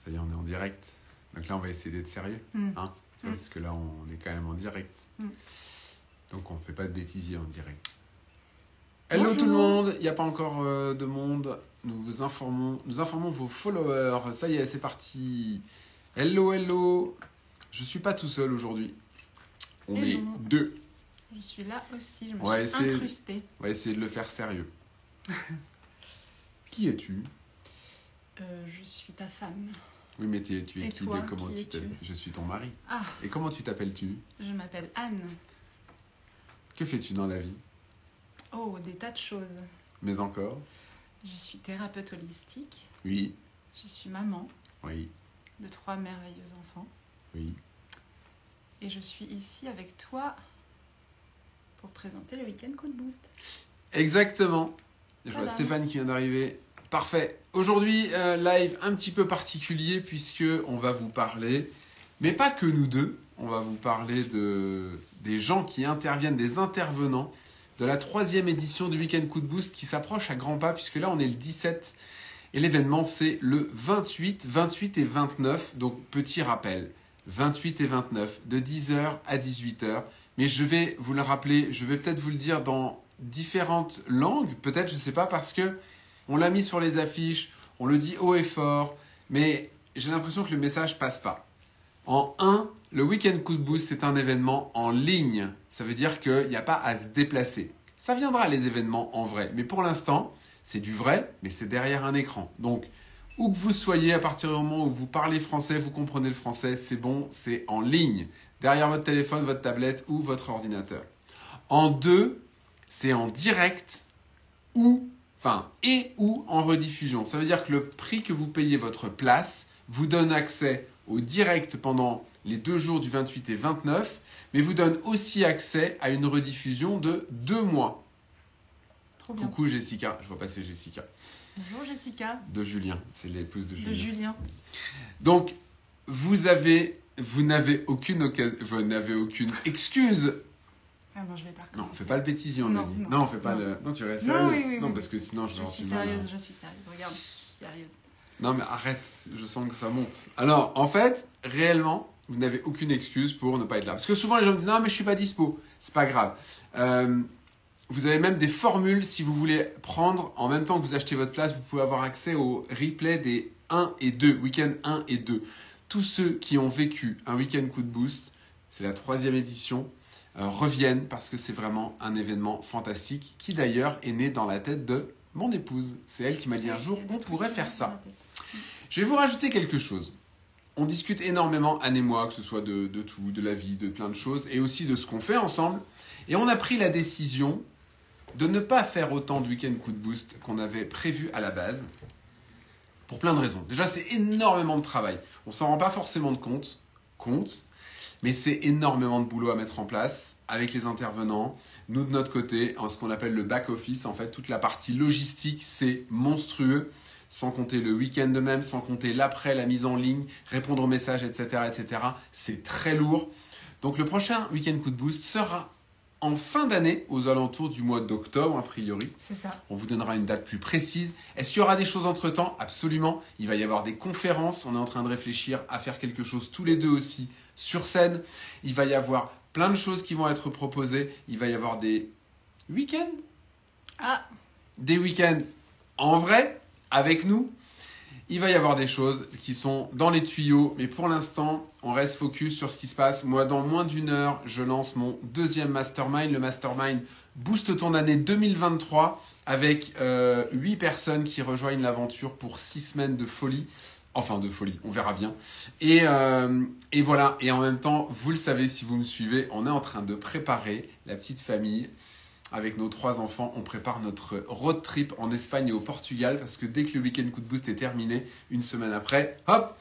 Ça y est, on est en direct. Donc là, on va essayer d'être sérieux. Hein, parce que là, on est quand même en direct. Donc, on ne fait pas de bêtisiers en direct. Hello Bonjour. tout le monde. Il n'y a pas encore de monde. Nous informons vos followers. Ça y est, c'est parti. Hello, hello. Je ne suis pas tout seul aujourd'hui. On est deux. Je suis là aussi, je me suis essayer... incrustée. On va essayer de le faire sérieux. Qui es-tu? Je suis ta femme. Oui, mais tu es qui toi, de comment qui tu t'appelles? Je suis ton mari. Ah, Et comment tu t'appelles-tu? je m'appelle Anne. Que fais-tu dans la vie? Oh, des tas de choses. Mais encore? Je suis thérapeute holistique. Oui. Je suis maman Oui. de 3 merveilleux enfants. Oui. Et je suis ici avec toi pour présenter le week-end Coup de Boost. Exactement. Je vois Voilà. Stéphane qui vient d'arriver. Parfait. Aujourd'hui, live un petit peu particulier puisque on va vous parler, mais pas que nous deux, on va vous parler des gens qui interviennent, des intervenants de la 3e édition du Week-end Coup de Boost qui s'approche à grands pas puisque là on est le 17 et l'événement c'est le 28 et 29. Donc petit rappel, 28 et 29 de 10h à 18h. Mais je vais vous le rappeler, je vais peut-être vous le dire dans différentes langues, peut-être, je sais pas, parce que on l'a mis sur les affiches, on le dit haut et fort, mais j'ai l'impression que le message passe pas. En 1, le Week-end Coup de Boost, c'est un événement en ligne. Ça veut dire qu'il n'y a pas à se déplacer. Ça viendra les événements en vrai, mais pour l'instant, c'est du vrai, mais c'est derrière un écran. Donc, où que vous soyez, à partir du moment où vous parlez français, vous comprenez le français, c'est bon, c'est en ligne, derrière votre téléphone, votre tablette ou votre ordinateur. En 2, c'est en direct ou en rediffusion. Ça veut dire que le prix que vous payez votre place vous donne accès au direct pendant les 2 jours du 28 et 29, mais vous donne aussi accès à une rediffusion de 2 mois. Trop bien. Coucou Jessica, je vois passer Jessica. Bonjour Jessica. De Julien, c'est l'épouse de Julien. De Julien. Donc, vous n'avez aucune excuse. Ah non, je vais pas recommencer. Non, fais pas le bêtisier, on a dit. Non, Non, fais pas non. le. Non, tu restes Non, sérieuse. oui, Non, oui. parce que sinon, je vais Je avoir suis du mal. sérieuse, je suis sérieuse. Regarde, je suis sérieuse. Non, mais arrête, je sens que ça monte. Alors, en fait, réellement, vous n'avez aucune excuse pour ne pas être là. Parce que souvent, les gens me disent non, mais je suis pas dispo. C'est pas grave. Vous avez même des formules si vous voulez prendre en même temps que vous achetez votre place. Vous pouvez avoir accès au replay des 1 et 2, week-end 1 et 2. Tous ceux qui ont vécu un week-end Coup de Boost, c'est la 3e édition, reviennent parce que c'est vraiment un événement fantastique qui d'ailleurs est né dans la tête de mon épouse. C'est elle qui m'a dit un jour on pourrait faire ça. Je vais vous rajouter quelque chose. On discute énormément, Anne et moi, que ce soit de tout, de la vie, de plein de choses, et aussi de ce qu'on fait ensemble. Et on a pris la décision de ne pas faire autant de week-end Coup de Boost qu'on avait prévu à la base, pour plein de raisons. Déjà, c'est énormément de travail. On s'en rend pas forcément compte, mais c'est énormément de boulot à mettre en place avec les intervenants. Nous, de notre côté, en ce qu'on appelle le back-office, en fait, toute la partie logistique, c'est monstrueux. Sans compter le week-end de même, sans compter l'après, la mise en ligne, répondre aux messages, etc. etc. C'est très lourd. Donc le prochain Week-end Coup de Boost sera en fin d'année, aux alentours du mois d'octobre, a priori. C'est ça. On vous donnera une date plus précise. Est-ce qu'il y aura des choses entre-temps? Absolument. Il va y avoir des conférences. On est en train de réfléchir à faire quelque chose tous les deux aussi sur scène. Il va y avoir plein de choses qui vont être proposées. Il va y avoir des week-ends. Des week-ends en vrai, avec nous. Il va y avoir des choses qui sont dans les tuyaux, mais pour l'instant, on reste focus sur ce qui se passe. Moi, dans moins d'1 heure, je lance mon 2e mastermind, le mastermind Booste ton année 2023, avec 8 personnes qui rejoignent l'aventure pour 6 semaines de folie. Enfin, de folie, on verra bien. Et voilà, et en même temps, vous le savez si vous me suivez, on est en train de préparer la petite famille. Avec nos 3 enfants, on prépare notre road trip en Espagne et au Portugal parce que dès que le week-end Coup de Boost est terminé, une semaine après, hop,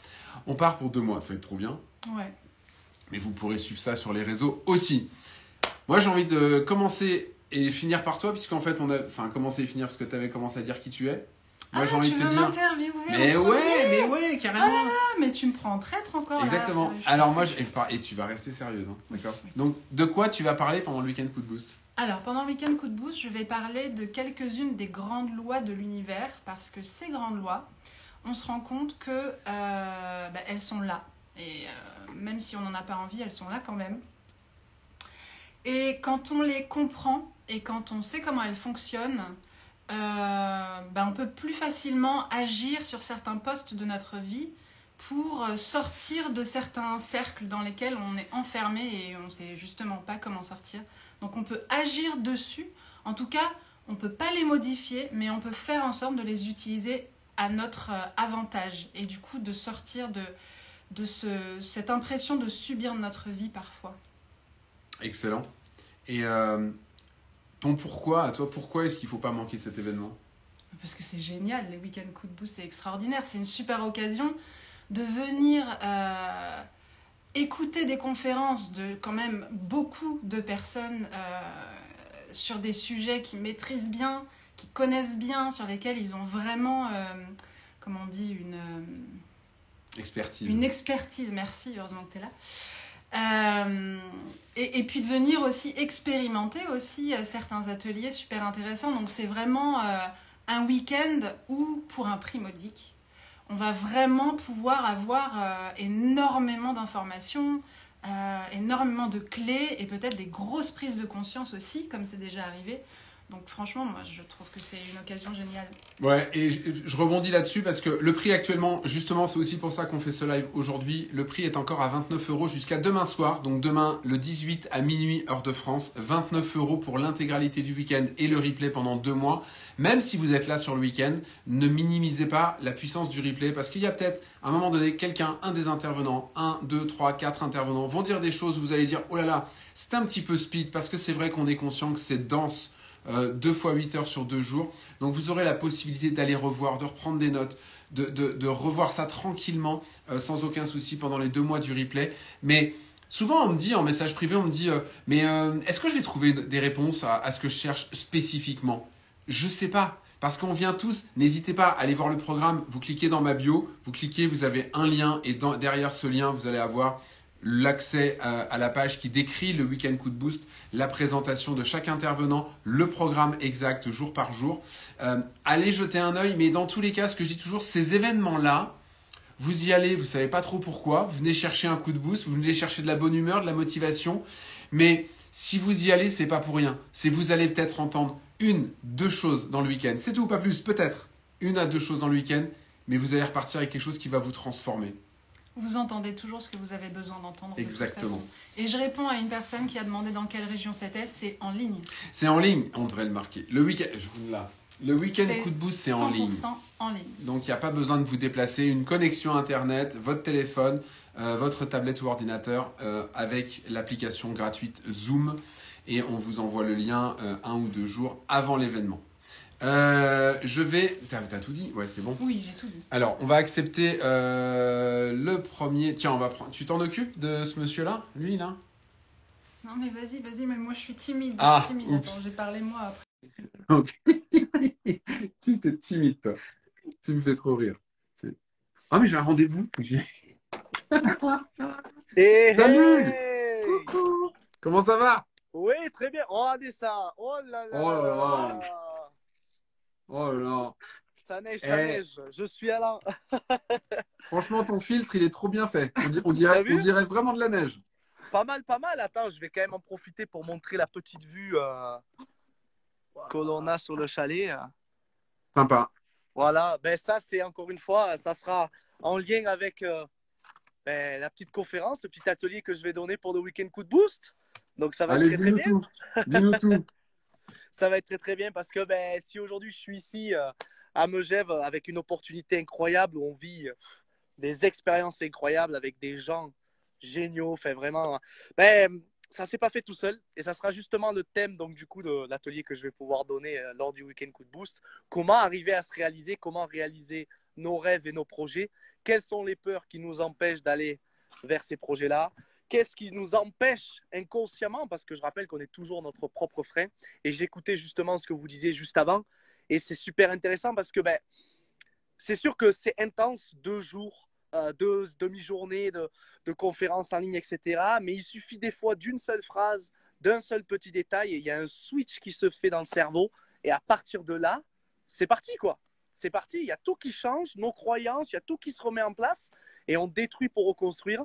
on part pour 2 mois. Ça va être trop bien. Ouais. Mais vous pourrez suivre ça sur les réseaux aussi. Moi, j'ai envie de commencer et finir par toi puisqu'en fait, commencer et finir parce que tu avais commencé à dire qui tu es. Moi, j'ai envie de te dire. M'interviewer Mais ouais, carrément. Ah, mais tu me prends en traître encore. Exactement. Là, Alors moi, et tu vas rester sérieuse, hein, d'accord. Oui. Donc, de quoi tu vas parler pendant le week-end Coup de Boost? Alors, pendant le week-end Coup de Boost, je vais parler de quelques-unes des grandes lois de l'univers, parce que ces grandes lois, on se rend compte que elles sont là. Et même si on n'en a pas envie, elles sont là quand même. Et quand on les comprend et quand on sait comment elles fonctionnent, on peut plus facilement agir sur certains postes de notre vie pour sortir de certains cercles dans lesquels on est enfermé et on ne sait justement pas comment sortir. Donc on peut agir dessus. En tout cas, on ne peut pas les modifier, mais on peut faire en sorte de les utiliser à notre avantage. Et du coup, de sortir de cette impression de subir notre vie parfois. Excellent. Et ton pourquoi, à toi, pourquoi est-ce qu'il ne faut pas manquer cet événement? Parce que c'est génial, les week-ends Coup de Boost, c'est extraordinaire. C'est une super occasion de venir écouter des conférences de quand même beaucoup de personnes sur des sujets qu'ils maîtrisent bien, qu'ils connaissent bien, sur lesquels ils ont vraiment, comment on dit, expertise. Une expertise, merci, heureusement que tu es là. Et puis de venir aussi expérimenter aussi certains ateliers super intéressants. Donc c'est vraiment un week-end où, pour un prix modique, on va vraiment pouvoir avoir énormément d'informations, énormément de clés et peut-être des grosses prises de conscience aussi, comme c'est déjà arrivé. Donc franchement, moi je trouve que c'est une occasion géniale. Ouais, et je rebondis là-dessus parce que le prix actuellement, justement, c'est aussi pour ça qu'on fait ce live aujourd'hui. Le prix est encore à 29 € jusqu'à demain soir. Donc demain, le 18 à minuit, heure de France. 29 € pour l'intégralité du week-end et le replay pendant 2 mois. Même si vous êtes là sur le week-end, ne minimisez pas la puissance du replay parce qu'il y a peut-être, à un moment donné, quelqu'un, un des intervenants, 1, 2, 3, 4 intervenants vont dire des choses. Vous allez dire, oh là là, c'est un petit peu speed parce que c'est vrai qu'on est conscient que c'est dense. 2 fois 8 heures sur 2 jours. Donc vous aurez la possibilité d'aller revoir, de reprendre des notes, de revoir ça tranquillement, sans aucun souci pendant les 2 mois du replay. Mais souvent on me dit en message privé, on me dit est-ce que je vais trouver des réponses à ce que je cherche spécifiquement? Je sais pas. Parce qu'on vient tous, n'hésitez pas à aller voir le programme, vous cliquez dans ma bio, vous cliquez, vous avez un lien et derrière ce lien, vous allez avoir l'accès à la page qui décrit le week-end Coup de Boost, la présentation de chaque intervenant, le programme exact jour par jour. Allez jeter un œil, mais dans tous les cas, ce que je dis toujours, ces événements-là, vous y allez, vous ne savez pas trop pourquoi, vous venez chercher un coup de boost, vous venez chercher de la bonne humeur, de la motivation, mais si vous y allez, c'est pas pour rien. C'est vous allez peut-être entendre 1, 2 choses dans le week-end. C'est tout, pas plus, peut-être 1 à 2 choses dans le week-end, mais vous allez repartir avec quelque chose qui va vous transformer. Vous entendez toujours ce que vous avez besoin d'entendre. Exactement. Et je réponds à une personne qui a demandé dans quelle région c'était. C'est en ligne. C'est en ligne, on devrait le marquer. Le week-end, là. Le week-end Coup de Boost, c'est en ligne. 100% en ligne. Donc il n'y a pas besoin de vous déplacer. Une connexion Internet, votre téléphone, votre tablette ou ordinateur avec l'application gratuite Zoom. Et on vous envoie le lien 1 ou 2 jours avant l'événement. Je vais... T'as tout dit? Ouais, c'est bon. Oui, j'ai tout dit. Alors, on va accepter le premier... Tiens, on va prendre... Tu t'en occupes de ce monsieur-là? Lui, là? Non, mais vas-y, mais moi, je suis timide. Ah, oups. Attends, j'ai parlé moi après. Ok. Tu t'es timide, toi. Tu me fais trop rire. Ah, mais j'ai un rendez-vous. Hey, Salut! hey. Coucou! Comment ça va? Oui, très bien. Regardez ça. Oh là là Oh là là là. là. Oh là là. Ça neige, Eh, ça neige. Je suis à la... franchement, ton filtre, il est trop bien fait. On T'as vu? dirait vraiment de la neige. Pas mal, pas mal. Attends, je vais quand même en profiter pour montrer la petite vue que l'on a sur le chalet. Sympa. Voilà. Ben ça, c'est encore une fois, ça sera en lien avec la petite conférence, le petit atelier que je vais donner pour le week-end Coup de Boost. Donc ça va Allez, être très, très bien. dis-nous tout. Dis-nous tout. Ça va être très très bien parce que si aujourd'hui je suis ici à Megève avec une opportunité incroyable où on vit des expériences incroyables avec des gens géniaux, enfin vraiment, ça s'est pas fait tout seul et ça sera justement le thème donc du coup de l'atelier que je vais pouvoir donner lors du week-end Coup de Boost. Comment arriver à se réaliser, comment réaliser nos rêves et nos projets, quelles sont les peurs qui nous empêchent d'aller vers ces projets-là. Qu'est-ce qui nous empêche inconsciemment, parce que je rappelle qu'on est toujours notre propre frein. Et j'écoutais justement ce que vous disiez juste avant. Et c'est super intéressant parce que c'est sûr que c'est intense, 2 jours, 2 demi-journées de conférences en ligne, etc. Mais il suffit des fois d'une seule phrase, d'un seul petit détail, et il y a un switch qui se fait dans le cerveau. Et à partir de là, c'est parti, quoi. c'est parti. Il y a tout qui change, nos croyances, il y a tout qui se remet en place et on détruit pour reconstruire.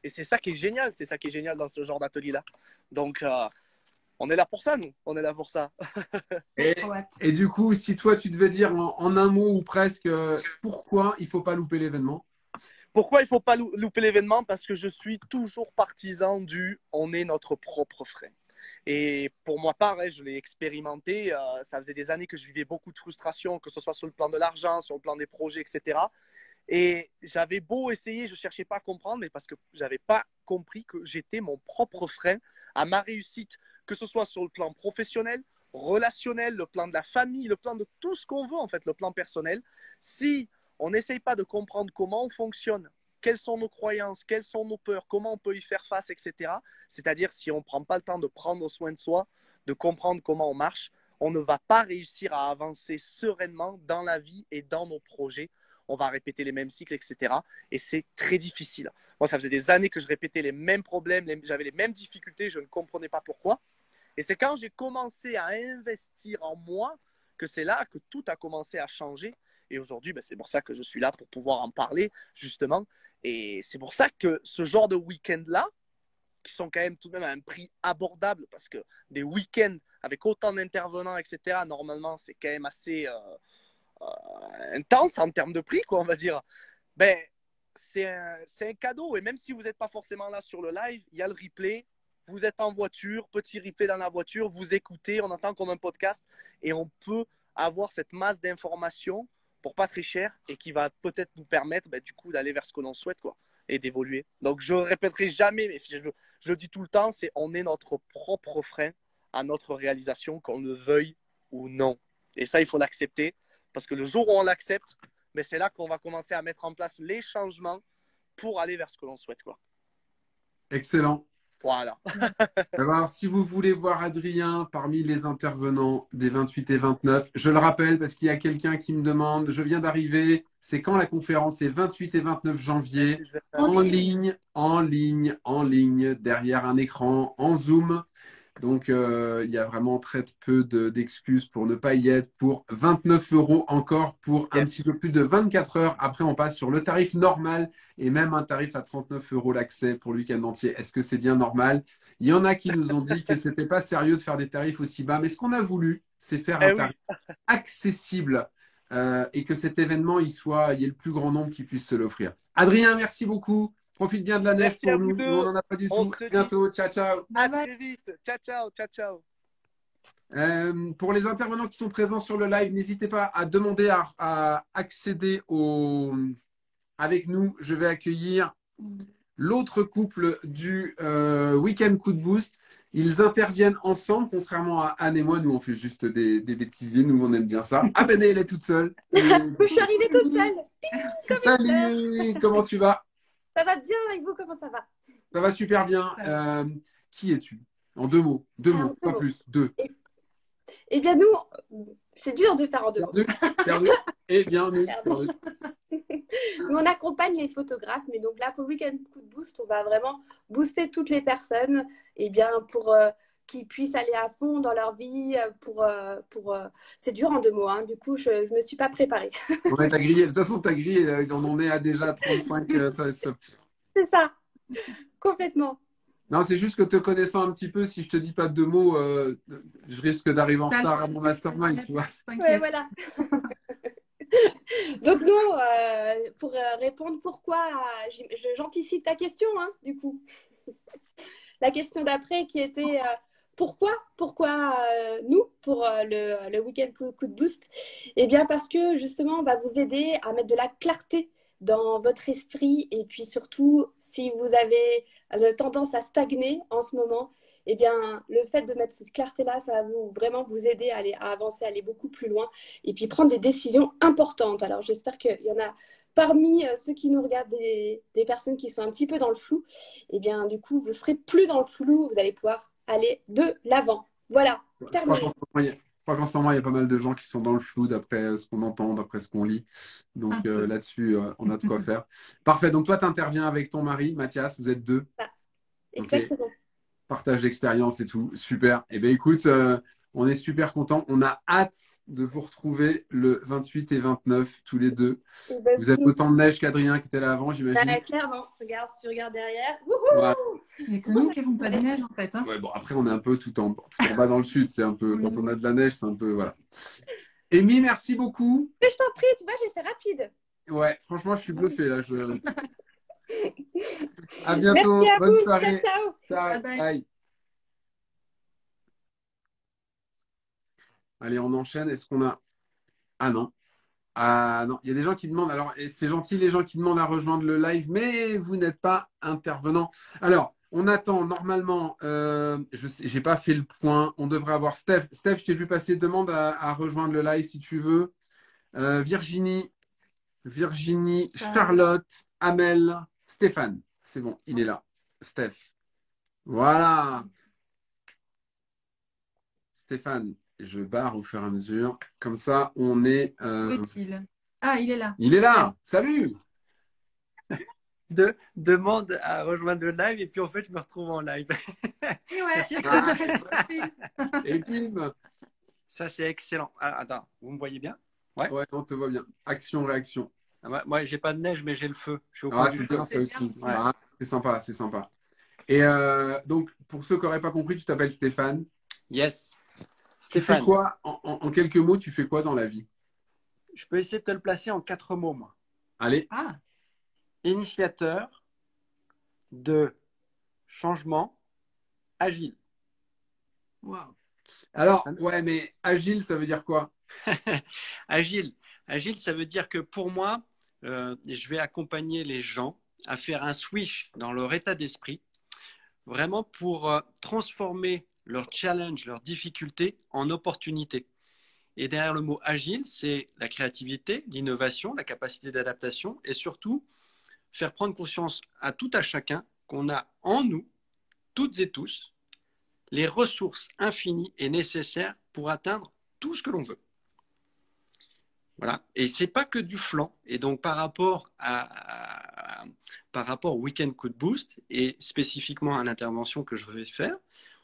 Et c'est ça qui est génial. C'est ça qui est génial dans ce genre d'atelier-là. Donc, on est là pour ça, nous. On est là pour ça. Et du coup, si toi, tu devais dire en un mot ou presque pourquoi il ne faut pas louper l'événement? Pourquoi il ne faut pas louper l'événement? Parce que je suis toujours partisan du on est notre propre frein. Et pour moi, pareil, je l'ai expérimenté. Ça faisait des années que je vivais beaucoup de frustration, que ce soit sur le plan de l'argent, sur le plan des projets, etc. Et j'avais beau essayer, je ne cherchais pas à comprendre, mais parce que je n'avais pas compris que j'étais mon propre frein à ma réussite, que ce soit sur le plan professionnel, relationnel, le plan de la famille, le plan de tout ce qu'on veut, en fait, le plan personnel. Si on n'essaye pas de comprendre comment on fonctionne, quelles sont nos croyances, quelles sont nos peurs, comment on peut y faire face, etc. C'est-à-dire si on ne prend pas le temps de prendre soin de soi, de comprendre comment on marche, on ne va pas réussir à avancer sereinement dans la vie et dans nos projets. On va répéter les mêmes cycles, etc. Et c'est très difficile. Moi, ça faisait des années que je répétais les mêmes problèmes, j'avais les mêmes difficultés, je ne comprenais pas pourquoi. Et c'est quand j'ai commencé à investir en moi que c'est là que tout a commencé à changer. Et aujourd'hui, c'est pour ça que je suis là pour pouvoir en parler, justement. Et c'est pour ça que ce genre de week-end-là, qui sont quand même tout de même à un prix abordable, parce que des week-ends avec autant d'intervenants, etc., normalement, c'est quand même assez intense en termes de prix, quoi, on va dire. C'est un cadeau. Et même si vous n'êtes pas forcément là sur le live, il y a le replay. Vous êtes en voiture, petit replay dans la voiture, vous écoutez, on entend comme un podcast et on peut avoir cette masse d'informations pour pas très cher et qui va peut-être nous permettre du coup d'aller vers ce que l'on souhaite, quoi, et d'évoluer. Donc je ne répéterai jamais, mais je le dis tout le temps, c'est on est notre propre frein à notre réalisation, qu'on le veuille ou non. Et ça, il faut l'accepter parce que le jour où on l'accepte, c'est là qu'on va commencer à mettre en place les changements pour aller vers ce que l'on souhaite, quoi. Excellent. Voilà. Alors, si vous voulez voir Adrien parmi les intervenants des 28 et 29, je le rappelle parce qu'il y a quelqu'un qui me demande, je viens d'arriver, c'est quand la conférence? Les 28 et 29 janvier, en ligne, derrière un écran, en Zoom. Donc, il y a vraiment très peu d'excuses pour ne pas y être. Pour 29 € encore pour un petit peu plus de 24 heures. Après, on passe sur le tarif normal et même un tarif à 39 € l'accès pour le week-end entier. Est-ce que c'est bien normal? Il y en a qui nous ont dit que c'était pas sérieux de faire des tarifs aussi bas. Mais ce qu'on a voulu, c'est faire un tarif accessible et que cet événement, il y ait le plus grand nombre qui puisse se l'offrir. Adrien, merci beaucoup. Profite bien de la neige pour nous. Nous, on n'en a pas du tout. À bientôt. Ciao, ciao. À très vite. Ciao, ciao. Ciao, ciao. Pour les intervenants qui sont présents sur le live, n'hésitez pas à demander à accéder avec nous. Je vais accueillir l'autre couple du Week-end Coup de Boost. Ils interviennent ensemble, contrairement à Anne et moi. Nous, on fait juste des bêtisiers. Nous, on aime bien ça. Ah ben, elle est toute seule. Je suis arrivée toute seule. Salut, comment tu vas? Ça va bien avec vous, comment ça va? Ça va super bien. Qui es-tu? En deux mots. Deux mots, pas plus. Deux. Eh bien, nous, c'est dur de faire en deux mots. Perdu. Eh bien, nous, perdu. Nous, on accompagne les photographes, mais donc là, pour le Week-end Coup de Boost, on va vraiment booster toutes les personnes pour qu'ils puissent aller à fond dans leur vie. C'est dur en deux mots, hein. Du coup, je ne me suis pas préparée. Ouais, t'as grillé. De toute façon, t'as grillé. On en est à déjà 35. C'est ça, complètement. Non, c'est juste que te connaissant un petit peu, si je te dis pas deux mots, je risque d'arriver en retard à mon mastermind, tu vois. Ouais, voilà. Donc nous, pour répondre pourquoi, j'anticipe ta question, hein, du coup. La question d'après qui était pourquoi nous, pour le Week-end Coup de Boost? Eh bien parce que justement, on va vous aider à mettre de la clarté dans votre esprit et puis surtout, si vous avez tendance à stagner en ce moment, eh bien, le fait de mettre cette clarté-là, ça va vraiment vous aider à avancer, à aller beaucoup plus loin et puis prendre des décisions importantes. Alors, j'espère qu'il y en a parmi ceux qui nous regardent des personnes qui sont un petit peu dans le flou. Eh bien, du coup, vous ne serez plus dans le flou, vous allez pouvoir aller de l'avant. Voilà, terminé. Je crois qu'en ce moment, il y a pas mal de gens qui sont dans le flou d'après ce qu'on entend, d'après ce qu'on lit. Donc là-dessus, on a de quoi faire. Parfait. Donc toi, tu interviens avec ton mari, Mathias. Vous êtes deux. Ah, exactement. Okay. Partage d'expérience et tout. Super. Eh bien, écoute, On est super contents. On a hâte de vous retrouver le 28 et 29, tous les deux. Et ben, Vous avez autant de neige qu'Adrien qui était là avant, j'imagine. clairement, regarde, si tu regardes derrière. Ouais. Il n'y a que nous qui n'avons pas de neige en fait. Hein. Ouais, bon, après, on est un peu tout en bas dans le sud. C'est un peu, quand on a de la neige, c'est un peu, voilà. Amy, merci beaucoup. Mais je t'en prie, tu vois, j'ai fait rapide. Ouais, franchement, je suis bluffé là. À Merci bientôt. à Bonne vous. soirée. Ciao, ciao. Ciao. Bye bye. Bye. Allez, on enchaîne. Est-ce qu'on a... Ah non. Ah non, il y a des gens qui demandent. Alors, et c'est gentil les gens qui demandent à rejoindre le live, mais vous n'êtes pas intervenant. Alors, on attend normalement. Je sais, j'ai pas fait le point. On devrait avoir Steph. Steph, je t'ai vu passer. Demande à rejoindre le live si tu veux. Virginie, Charlotte, Amel, Stéphane. C'est bon, il est là. Steph. Voilà. Stéphane, je barre au fur et à mesure. Comme ça, on est. Où est-il? Ah, il est là. Il est là. Salut. Demande à rejoindre le live et puis en fait je me retrouve en live. Et ouais, surprise. Et bim. Ça c'est excellent. Ah, attends, vous me voyez bien? Ouais. Ouais, on te voit bien. Action, réaction. Moi j'ai pas de neige mais j'ai le feu. Je suis au Ah, coin du c'est feu. bien ça aussi. bien aussi. Ouais. Ah, c'est sympa, c'est sympa. Et donc, pour ceux qui n'auraient pas compris, tu t'appelles Stéphane. Yes. Tu fais Stéphane, quoi en quelques mots, tu fais quoi dans la vie? je peux essayer de te le placer en 4 mots moi. Allez. Ah, Initiateur de changement agile. waouh. Alors, ouais, mais agile, ça veut dire quoi? Agile. Agile, ça veut dire que pour moi, je vais accompagner les gens à faire un switch dans leur état d'esprit, vraiment pour transformer leurs challenges, leurs difficultés en opportunités. Et derrière le mot agile, c'est la créativité, l'innovation, la capacité d'adaptation et surtout faire prendre conscience à tout à chacun qu'on a en nous, toutes et tous, les ressources infinies et nécessaires pour atteindre tout ce que l'on veut. Voilà. Et c'est pas que du flanc. Et donc par rapport au Weekend Coup de Boost et spécifiquement à l'intervention que je vais faire,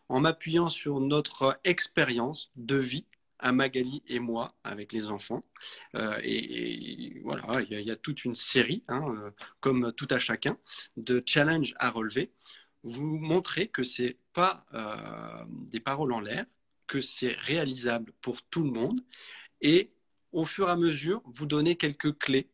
en m'appuyant sur notre expérience de vie à Magali et moi avec les enfants. Et voilà, il y a toute une série, comme tout à chacun, de challenges à relever. Vous montrez que c'est pas des paroles en l'air, que c'est réalisable pour tout le monde. Et au fur et à mesure, vous donnez quelques clés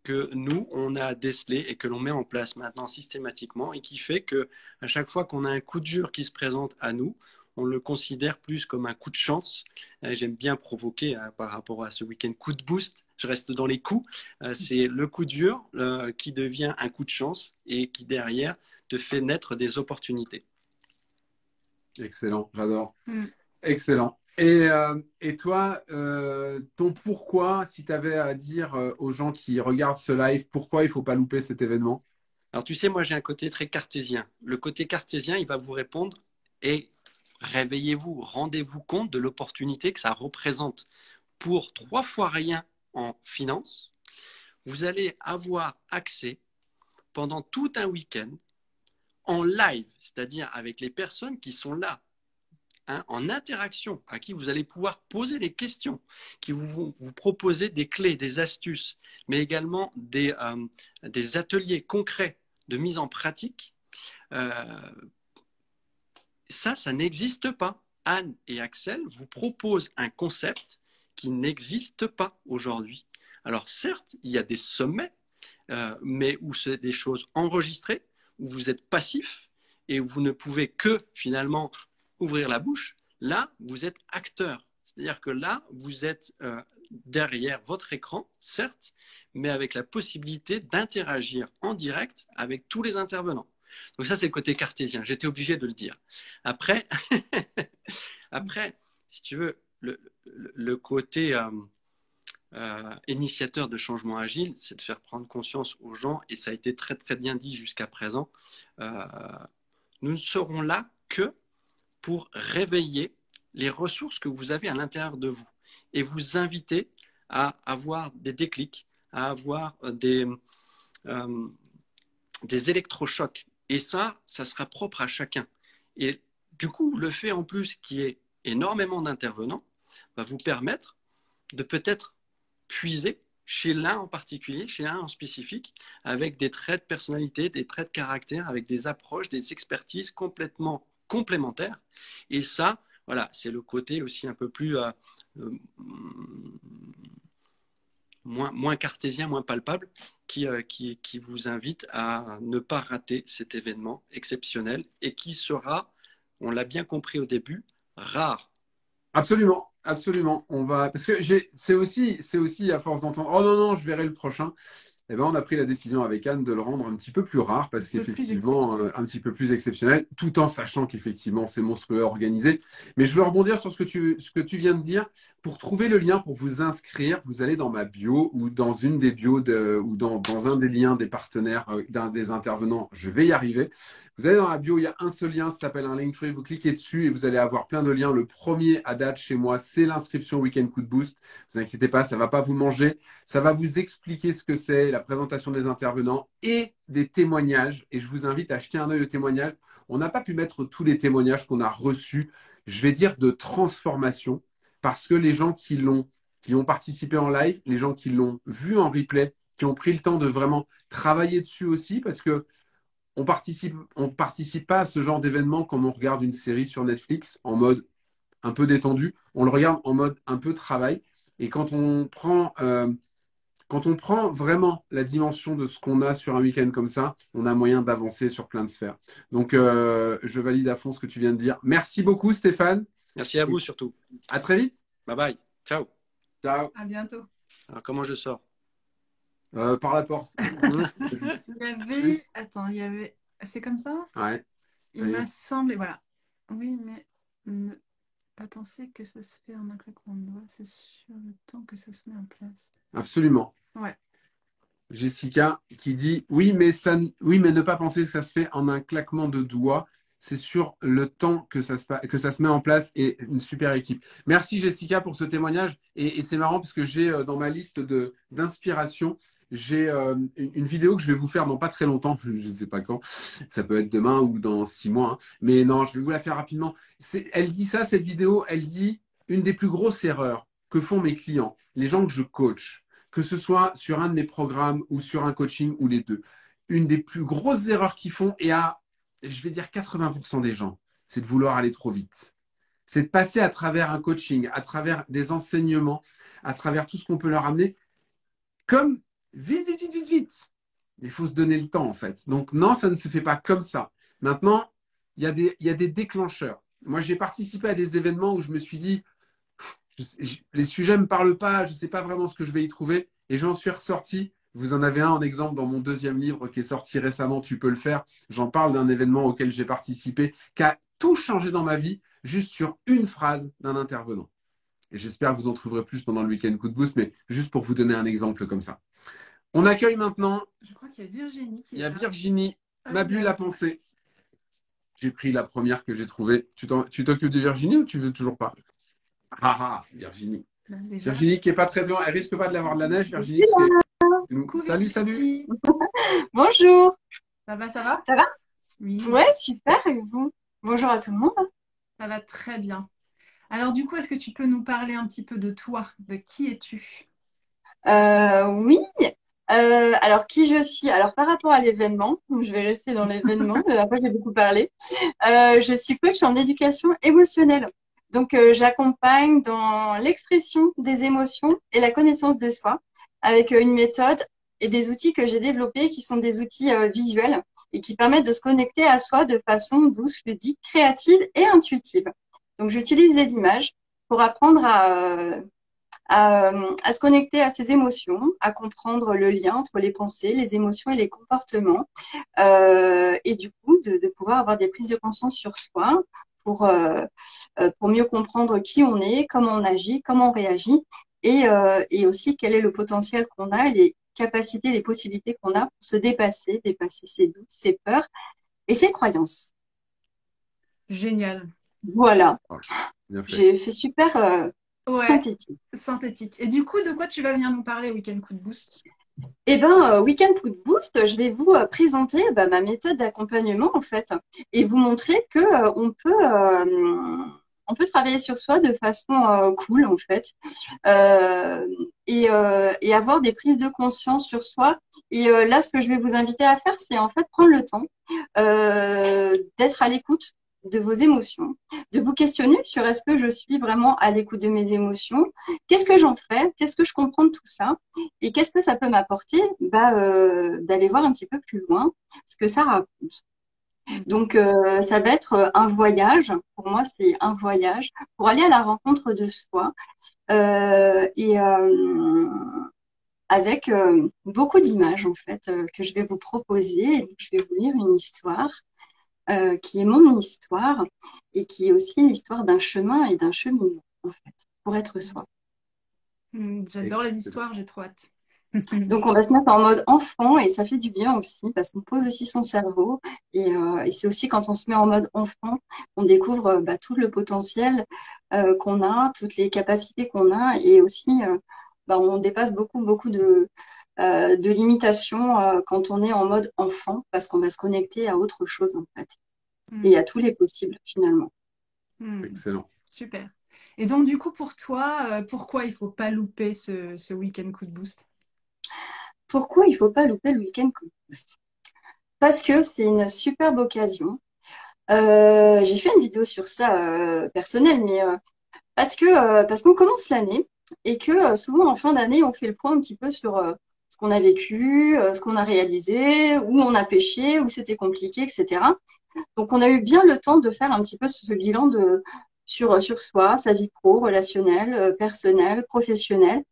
que nous, on a décelées et que l'on met en place maintenant systématiquement et qui fait que à chaque fois qu'on a un coup dur qui se présente à nous, on le considère plus comme un coup de chance. J'aime bien provoquer par rapport à ce week-end coup de boost. Je reste dans les coups. C'est le coup dur qui devient un coup de chance et qui derrière te fait naître des opportunités. Excellent, j'adore. Excellent. Et toi, ton pourquoi, si tu avais à dire aux gens qui regardent ce live, pourquoi il ne faut pas louper cet événement? Alors tu sais, moi j'ai un côté très cartésien. Le côté cartésien, il va vous répondre et réveillez-vous, rendez-vous compte de l'opportunité que ça représente. Pour 3 fois rien en finance, vous allez avoir accès pendant tout un week-end en live, c'est-à-dire avec les personnes qui sont là, en interaction, à qui vous allez pouvoir poser des questions, qui vont vous proposer des clés, des astuces, mais également des ateliers concrets de mise en pratique. Ça n'existe pas. Anne et Axel vous proposent un concept qui n'existe pas aujourd'hui. Alors certes, il y a des sommets, mais où c'est des choses enregistrées, où vous êtes passif et où vous ne pouvez que finalement ouvrir la bouche. Là, vous êtes acteur. C'est-à-dire que là, vous êtes derrière votre écran, certes, mais avec la possibilité d'interagir en direct avec tous les intervenants. Donc ça, c'est le côté cartésien. J'étais obligé de le dire. Après, si tu veux, le côté initiateur de changement agile, c'est de faire prendre conscience aux gens, et ça a été très, très bien dit jusqu'à présent, nous ne serons là que pour réveiller les ressources que vous avez à l'intérieur de vous et vous inviter à avoir des déclics, à avoir des électrochocs. Et ça sera propre à chacun. Et du coup, le fait en plus qu'il y ait énormément d'intervenants va vous permettre de peut-être puiser chez l'un en particulier, chez l'un en spécifique, avec des traits de personnalité, des traits de caractère, avec des approches, des expertises complètement complémentaires. Et ça, voilà, c'est le côté aussi un peu plus moins cartésien, moins palpable, qui vous invite à ne pas rater cet événement exceptionnel et qui sera, on l'a bien compris au début, rare. Absolument, absolument. On va parce que c'est aussi à force d'entendre oh non non, je verrai le prochain. Eh ben, on a pris la décision avec Anne de le rendre un petit peu plus rare parce Un peu plus qu'effectivement, un petit peu plus exceptionnel, tout en sachant qu'effectivement, c'est monstrueux organisé. Mais je veux rebondir sur ce que tu viens de dire. Pour trouver le lien pour vous inscrire, vous allez dans ma bio ou dans une des bios ou dans un des liens des partenaires, d'un des intervenants. Je vais y arriver. Vous allez dans la bio, il y a un seul lien, ça s'appelle un Linktree. Vous cliquez dessus et vous allez avoir plein de liens. Le premier à date chez moi, c'est l'inscription Week-end Coup de Boost. Vous inquiétez pas, ça va pas vous manger. Ça va vous expliquer ce que c'est, la présentation des intervenants et des témoignages. Et je vous invite à jeter un œil aux témoignages. On n'a pas pu mettre tous les témoignages qu'on a reçus, je vais dire de transformation, parce que les gens qui ont participé en live, les gens qui l'ont vu en replay, qui ont pris le temps de vraiment travailler dessus aussi, parce que on participe pas à ce genre d'événement comme on regarde une série sur Netflix en mode un peu détendu. On le regarde en mode un peu travail. Et quand on prend vraiment la dimension de ce qu'on a sur un week-end comme ça, on a moyen d'avancer sur plein de sphères. Donc, je valide à fond ce que tu viens de dire. Merci beaucoup, Stéphane. Merci à vous surtout. À très vite. Bye bye. Ciao. Ciao. À bientôt. Alors, comment je sors? Par la porte. Il y avait. Plus. Attends, il y avait. C'est comme ça? Ouais. Il Oui. m'a semblé. Voilà. Oui, mais ne pas penser que ça se fait en un claquement de doigts. C'est sur le temps que ça se met en place. Absolument. Ouais. Jessica qui dit oui, mais ne pas penser que ça se fait en un claquement de doigts. C'est sur le temps que ça se met en place et une super équipe. Merci Jessica pour ce témoignage. Et c'est marrant parce que j'ai dans ma liste d'inspiration, j'ai une vidéo que je vais vous faire dans pas très longtemps, je ne sais pas quand. Ça peut être demain ou dans 6 mois. Hein. Mais non, je vais vous la faire rapidement. Elle dit ça, cette vidéo, elle dit une des plus grosses erreurs que font mes clients, les gens que je coach, que ce soit sur un de mes programmes ou sur un coaching ou les deux. Une des plus grosses erreurs qu'ils font, et je vais dire 80% des gens, c'est de vouloir aller trop vite. C'est de passer à travers un coaching, à travers des enseignements, à travers tout ce qu'on peut leur amener, comme vite, vite, vite, vite, vite. Il faut se donner le temps, en fait. Donc, non, ça ne se fait pas comme ça. Maintenant, il y a des déclencheurs. Moi, j'ai participé à des événements où je me suis dit, les sujets ne me parlent pas, je ne sais pas vraiment ce que je vais y trouver. Et j'en suis ressorti. Vous en avez un en exemple dans mon deuxième livre qui est sorti récemment, Tu peux le faire. J'en parle d'un événement auquel j'ai participé, qui a tout changé dans ma vie, juste sur une phrase d'un intervenant. Et j'espère que vous en trouverez plus pendant le week-end Coup de Boost, mais juste pour vous donner un exemple comme ça. On accueille maintenant. Je crois qu'il y a Virginie qui Il y a est là. Virginie, ma bulle à là. penser. J'ai pris la première que j'ai trouvée. Tu t'occupes de Virginie ou tu veux toujours pas? Ah, Virginie. Ben, déjà. Virginie qui est pas très loin. Elle risque pas de l'avoir de la neige, Virginie. Coucou, Salut, Virginie. Bonjour. Ça va, ça va? Ça va? Oui, Ouais, super. Et vous? Bonjour à tout le monde. ça va très bien. Alors du coup, est-ce que tu peux nous parler un petit peu de toi? De qui es-tu? Oui. Alors, qui je suis? Alors, par rapport à l'événement, donc je vais rester dans l'événement, après j'ai beaucoup parlé. Je suis coach en éducation émotionnelle. Donc, j'accompagne dans l'expression des émotions et la connaissance de soi avec une méthode et des outils que j'ai développés qui sont des outils visuels et qui permettent de se connecter à soi de façon douce, ludique, créative et intuitive. Donc, j'utilise les images pour apprendre à se connecter à ses émotions, à comprendre le lien entre les pensées, les émotions et les comportements, et du coup de pouvoir avoir des prises de conscience sur soi pour mieux comprendre qui on est, comment on agit, comment on réagit, et aussi quel est le potentiel qu'on a, les capacités, les possibilités qu'on a pour se dépasser ses doutes, ses peurs et ses croyances. Génial. Voilà, Bien fait. j'ai fait super Ouais, synthétique. synthétique. Et du coup, de quoi tu vas venir nous parler Week-end Coup de Boost? Eh ben, Week-end Coup de Boost, je vais vous présenter ma méthode d'accompagnement en fait et vous montrer que on peut on peut travailler sur soi de façon cool en fait, euh, et avoir des prises de conscience sur soi. Et là, ce que je vais vous inviter à faire, c'est en fait prendre le temps d'être à l'écoute de vos émotions, de vous questionner sur est-ce que je suis vraiment à l'écoute de mes émotions, qu'est-ce que j'en fais, qu'est-ce que je comprends de tout ça, et qu'est-ce que ça peut m'apporter, d'aller voir un petit peu plus loin ce que ça raconte. Donc, ça va être un voyage. Pour moi, c'est un voyage pour aller à la rencontre de soi et avec beaucoup d'images en fait que je vais vous proposer. Et je vais vous lire une histoire qui est mon histoire et qui est aussi l'histoire d'un chemin et d'un cheminement en fait pour être soi. J'adore les histoires, j'ai trop hâte. Donc, on va se mettre en mode enfant et ça fait du bien aussi parce qu'on pose aussi son cerveau. Et c'est aussi quand on se met en mode enfant, on découvre tout le potentiel qu'on a, toutes les capacités qu'on a et aussi on dépasse beaucoup de limitations quand on est en mode enfant parce qu'on va se connecter à autre chose en fait et à tous les possibles finalement. Excellent. Super. Et donc, du coup, pour toi, pourquoi il ne faut pas louper ce week-end coup de boost? Pourquoi il ne faut pas louper le week-end coup de boost? Parce que c'est une superbe occasion. J'ai fait une vidéo sur ça personnelle, mais parce qu'on commence l'année et que souvent en fin d'année, on fait le point un petit peu sur ce qu'on a vécu, ce qu'on a réalisé, où on a pêché, où c'était compliqué, etc. Donc, on a eu bien le temps de faire un petit peu ce bilan sur soi, sa vie pro, relationnelle, personnelle, professionnelle.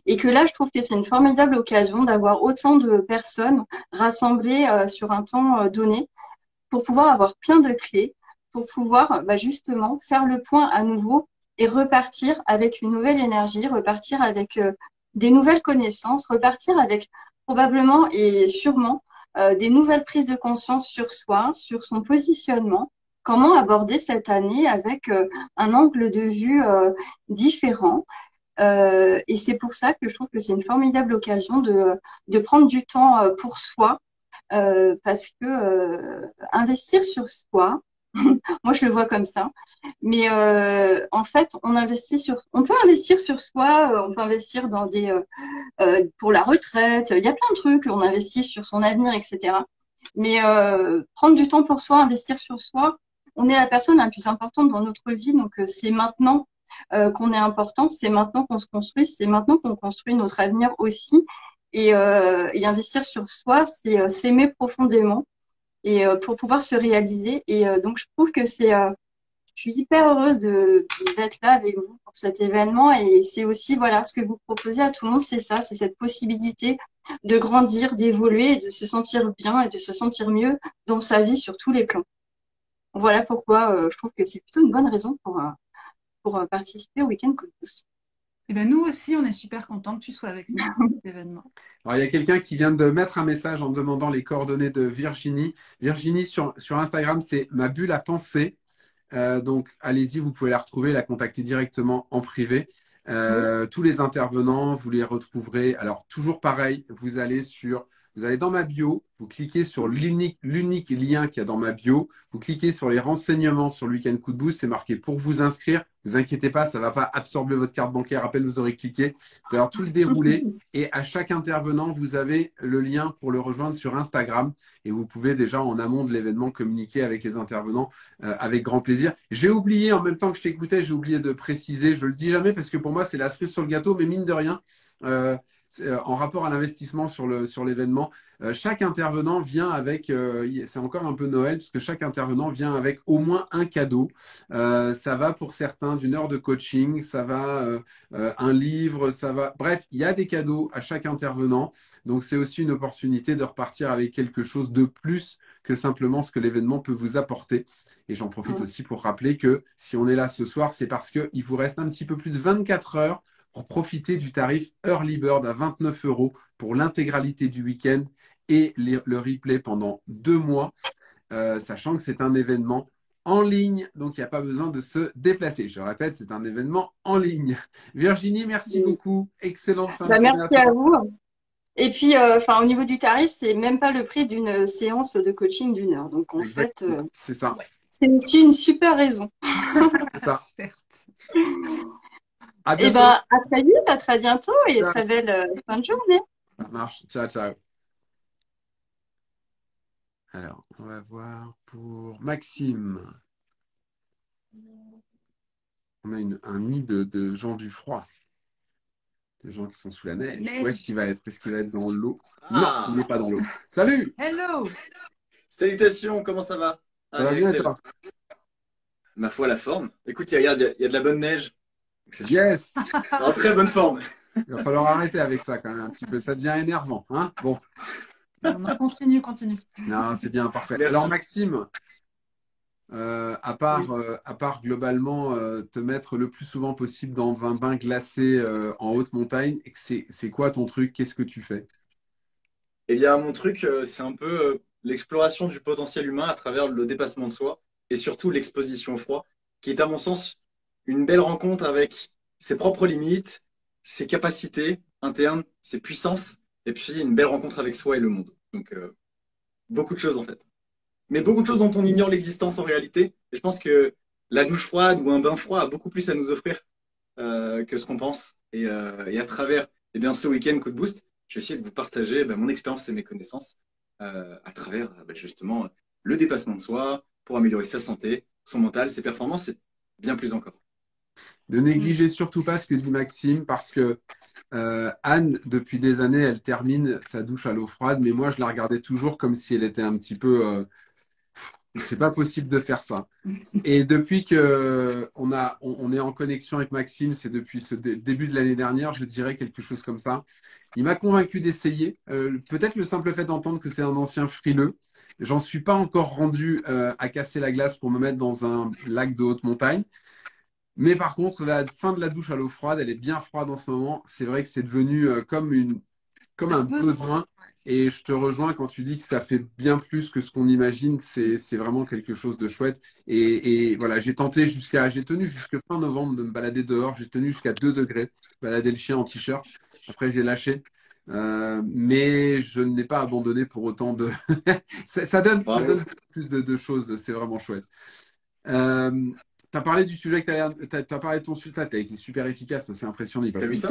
Et que là, je trouve que c'est une formidable occasion d'avoir autant de personnes rassemblées sur un temps donné pour pouvoir avoir plein de clés, pour pouvoir justement faire le point à nouveau et repartir avec une nouvelle énergie, repartir avec des nouvelles connaissances, repartir avec probablement et sûrement des nouvelles prises de conscience sur soi, sur son positionnement, comment aborder cette année avec un angle de vue différent. Et c'est pour ça que je trouve que c'est une formidable occasion de prendre du temps pour soi, parce que investir sur soi, moi je le vois comme ça, mais en fait on peut investir sur soi, on peut investir dans pour la retraite, il y a plein de trucs, on investit sur son avenir, etc. Mais prendre du temps pour soi, investir sur soi, on est la personne la plus importante dans notre vie, donc c'est maintenant qu'on est important, c'est maintenant qu'on se construit, c'est maintenant qu'on construit notre avenir aussi. Et investir sur soi, c'est s'aimer profondément et pour pouvoir se réaliser. Et donc, je trouve que je suis hyper heureuse d'être là avec vous pour cet événement. Et c'est aussi, voilà, ce que vous proposez à tout le monde, c'est ça, c'est cette possibilité de grandir, d'évoluer et de se sentir bien et de se sentir mieux dans sa vie sur tous les plans. Voilà pourquoi je trouve que c'est plutôt une bonne raison pour participer au Week-end Coup de Boost. Et ben nous aussi, on est super contents que tu sois avec nous pour cet événement. Alors, il y a quelqu'un qui vient de mettre un message en demandant les coordonnées de Virginie. Virginie, sur Instagram, c'est ma bulle à penser. Donc, allez-y, vous pouvez la retrouver, la contacter directement en privé. Tous les intervenants, vous les retrouverez. Alors, toujours pareil, vous allez dans ma bio, vous cliquez sur l'unique lien qu'il y a dans ma bio, vous cliquez sur les renseignements sur le Week-end Coup de Boost, c'est marqué pour vous inscrire. Ne vous inquiétez pas, ça ne va pas absorber votre carte bancaire. À peine vous aurez cliqué, vous allez avoir tout le déroulé. Et à chaque intervenant, vous avez le lien pour le rejoindre sur Instagram. Et vous pouvez déjà, en amont de l'événement, communiquer avec les intervenants avec grand plaisir. J'ai oublié, en même temps que je t'écoutais, j'ai oublié de préciser, je ne le dis jamais parce que pour moi, c'est la cerise sur le gâteau, mais mine de rien, en rapport à l'investissement sur l'événement, chaque intervenant vient avec, c'est encore un peu Noël, parce que chaque intervenant vient avec au moins un cadeau. Ça va pour certains d'une heure de coaching, ça va un livre, ça va. Bref, il y a des cadeaux à chaque intervenant. Donc, c'est aussi une opportunité de repartir avec quelque chose de plus que simplement ce que l'événement peut vous apporter. Et j'en profite aussi pour rappeler que si on est là ce soir, c'est parce qu'il vous reste un petit peu plus de 24 heures pour profiter du tarif Early Bird à 29 € pour l'intégralité du week-end et le replay pendant 2 mois, sachant que c'est un événement en ligne, donc il n'y a pas besoin de se déplacer. Je répète, c'est un événement en ligne. Virginie, merci beaucoup. Excellente fin de journée merci à vous. Et puis, au niveau du tarif, c'est même pas le prix d'une séance de coaching d'1 heure. Donc, en fait, c'est ça. C'est aussi une super raison. C'est ça. Certes. À Et bientôt. ben, à très vite, à très bientôt et Ciao. très belle fin de journée. Ça marche. Ciao, ciao. Alors, on va voir pour Maxime. On a un nid de gens du froid, de gens qui sont sous la neige. Où est-ce qu'il va être? Est-ce qu'il va être dans l'eau? Non, Ah, il n'est pas dans l'eau. Salut! Hello! salutations, comment ça va? Ça va bien, Axel. toi? Ma foi, la forme. Écoute, regarde, il y a de la bonne neige. Donc, c'est super. Yes! C'est en très bonne forme. Il va falloir arrêter avec ça quand même un petit peu. Ça devient énervant, hein? Bon, Non, continue. non, c'est bien, parfait. Merci. Alors, Maxime, à part globalement te mettre le plus souvent possible dans un bain glacé en haute montagne, c'est quoi ton truc? Qu'est-ce que tu fais? Eh bien, mon truc, c'est un peu l'exploration du potentiel humain à travers le dépassement de soi et surtout l'exposition au froid, qui est à mon sens une belle rencontre avec ses propres limites, ses capacités internes, ses puissances, et puis une belle rencontre avec soi et le monde. Donc, beaucoup de choses en fait. Mais beaucoup de choses dont on ignore l'existence en réalité. Et je pense que la douche froide ou un bain froid a beaucoup plus à nous offrir que ce qu'on pense. Et à travers ce week-end Coup de Boost, je vais essayer de vous partager mon expérience et mes connaissances à travers justement le dépassement de soi pour améliorer sa santé, son mental, ses performances et bien plus encore. Ne négligez surtout pas ce que dit Maxime, parce que Anne, depuis des années, elle termine sa douche à l'eau froide, mais moi, je la regardais toujours comme si elle était un petit peu. C'est pas possible de faire ça. Et depuis que on est en connexion avec Maxime, c'est depuis ce début de l'année dernière, je dirais quelque chose comme ça. Il m'a convaincu d'essayer. Peut-être le simple fait d'entendre que c'est un ancien frileux. J'en suis pas encore rendu à casser la glace pour me mettre dans un lac de haute montagne. Mais par contre, la fin de la douche à l'eau froide, elle est bien froide en ce moment. C'est vrai que c'est devenu comme un besoin. Et je te rejoins quand tu dis que ça fait bien plus que ce qu'on imagine. C'est vraiment quelque chose de chouette. Et voilà, j'ai tenu jusqu'à fin novembre de me balader dehors. J'ai tenu jusqu'à 2 degrés, balader le chien en t-shirt. Après, j'ai lâché. Mais je ne l'ai pas abandonné pour autant de. Ça Bravo. donne plus de choses. C'est vraiment chouette. Tu as parlé du sujet que t'as parlé de ton sujet. Tu as été super efficace. C'est impressionnant. T'as vu ça?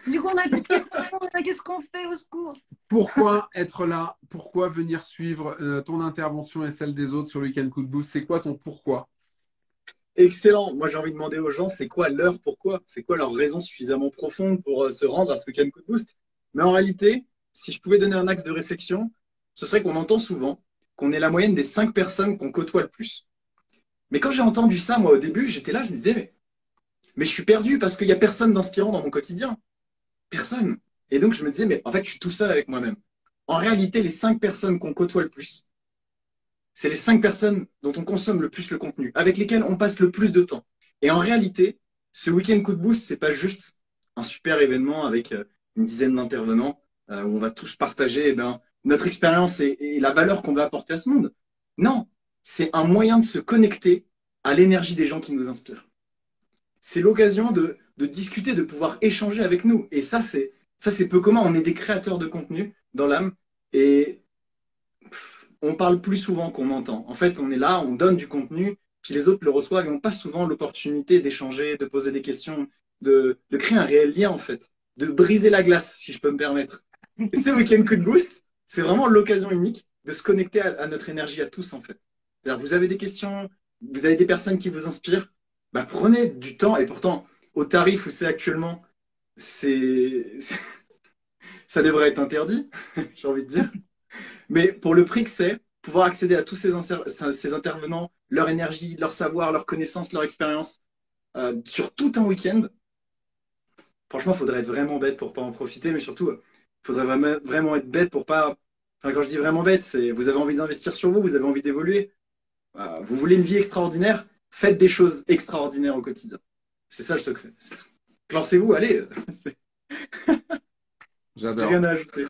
Du coup, on a plus de questions. Qu'est-ce qu'on fait au secours? Pourquoi être là? Pourquoi venir suivre ton intervention et celle des autres sur le Week-end Coup de Boost? C'est quoi ton pourquoi? Excellent. Moi, j'ai envie de demander aux gens, c'est quoi leur pourquoi? C'est quoi leur raison suffisamment profonde pour se rendre à ce week-end Coup de Boost? Mais en réalité, si je pouvais donner un axe de réflexion, ce serait qu'on entend souvent qu'on est la moyenne des 5 personnes qu'on côtoie le plus. Mais quand j'ai entendu ça, moi, au début, j'étais là, je me disais, mais je suis perdu parce qu'il n'y a personne d'inspirant dans mon quotidien. Personne. Et donc, je me disais, mais en fait, je suis tout seul avec moi-même. En réalité, les 5 personnes qu'on côtoie le plus, c'est les 5 personnes dont on consomme le plus le contenu, avec lesquelles on passe le plus de temps. Et en réalité, ce week-end Coup de Boost, c'est pas juste un super événement avec une dizaine d'intervenants où on va tous partager notre expérience et la valeur qu'on va apporter à ce monde. Non, c'est un moyen de se connecter à l'énergie des gens qui nous inspirent. C'est l'occasion de discuter, de pouvoir échanger avec nous. Et ça, c'est peu commun. On est des créateurs de contenu dans l'âme. Et on parle plus souvent qu'on entend. En fait, on est là, on donne du contenu, puis les autres le reçoivent et on passe souvent l'opportunité d'échanger, de poser des questions, de créer un réel lien, en fait, de briser la glace, si je peux me permettre. Et ce week-end Coup de Boost, c'est vraiment l'occasion unique de se connecter à notre énergie à tous, en fait. C'est-à-dire, vous avez des questions, vous avez des personnes qui vous inspirent, prenez du temps, et pourtant, au tarif où c'est actuellement, ça devrait être interdit, j'ai envie de dire. Mais pour le prix que c'est, pouvoir accéder à tous ces intervenants, leur énergie, leur savoir, leur connaissance, leur expérience, sur tout un week-end, franchement, il faudrait être vraiment bête pour pas en profiter, mais surtout, il faudrait vraiment être bête pour pas. Enfin, quand je dis vraiment bête, c'est vous avez envie d'investir sur vous, vous avez envie d'évoluer, vous voulez une vie extraordinaire, faites des choses extraordinaires au quotidien. C'est ça le secret. Lancez-vous, allez. J'ai J'adore. rien à ajouter.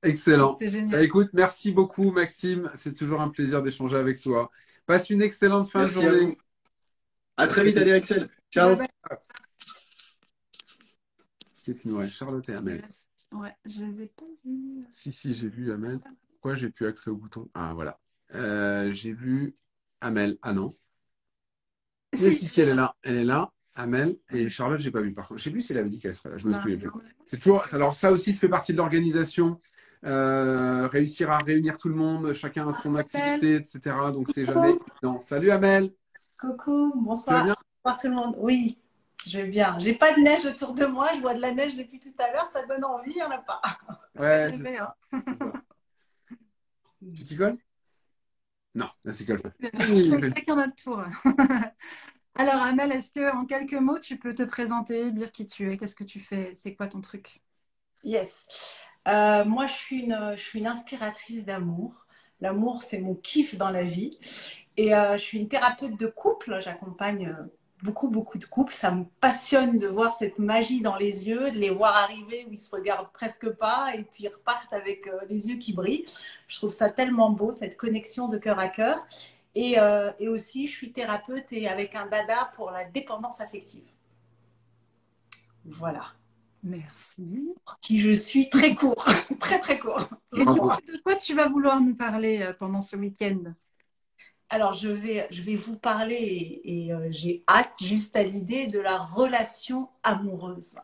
Excellent. C'est génial. Écoute, merci beaucoup, Maxime. C'est toujours un plaisir d'échanger avec toi. Passe une excellente fin Merci de à journée. vous. À très vite, allez, Axel. Ciao. Bye Qu'est-ce qu'il nous reste? Charlotte et bye. Amel. Ouais, je les ai pas vus. Si, j'ai vu Amel. Pourquoi j'ai plus accès au bouton? Ah, voilà. J'ai vu Amel. Ah non. Si. Si, elle est là. Elle est là. Amel et Charlotte, j'ai pas vu par contre. Je sais plus si elle avait dit qu'elle serait là. Je me souviens plus. C'est toujours. Alors ça aussi, ça fait partie de l'organisation. Réussir à réunir tout le monde, chacun a son activité, etc. Donc c'est jamais évident. Salut Amel. Coucou, Tu vas bonsoir. bien? Bonsoir tout le monde. Oui, je vais bien. J'ai pas de neige autour de moi, je vois de la neige depuis tout à l'heure, ça donne envie, il n'y en a pas. Ouais. C'est bien. C'est ça. Tu t'y colles? Non, là c'est colles. Chacun notre tour. Alors, Amel, est-ce que en quelques mots, tu peux te présenter, dire qui tu es, qu'est-ce que tu fais, c'est quoi ton truc? Yes. Moi, je suis une inspiratrice d'amour. L'amour, c'est mon kiff dans la vie. Et je suis une thérapeute de couple. J'accompagne beaucoup, beaucoup de couples. Ça me passionne de voir cette magie dans les yeux, de les voir arriver où ils se regardent presque pas et puis ils repartent avec les yeux qui brillent. Je trouve ça tellement beau, cette connexion de cœur à cœur. Et aussi, je suis thérapeute et avec un dada pour la dépendance affective. Voilà. Merci. Pour qui je suis très court, très très court. Et du coup, de quoi tu vas vouloir nous parler pendant ce week-end? Alors, je vais vous parler et j'ai hâte juste à l'idée de la relation amoureuse.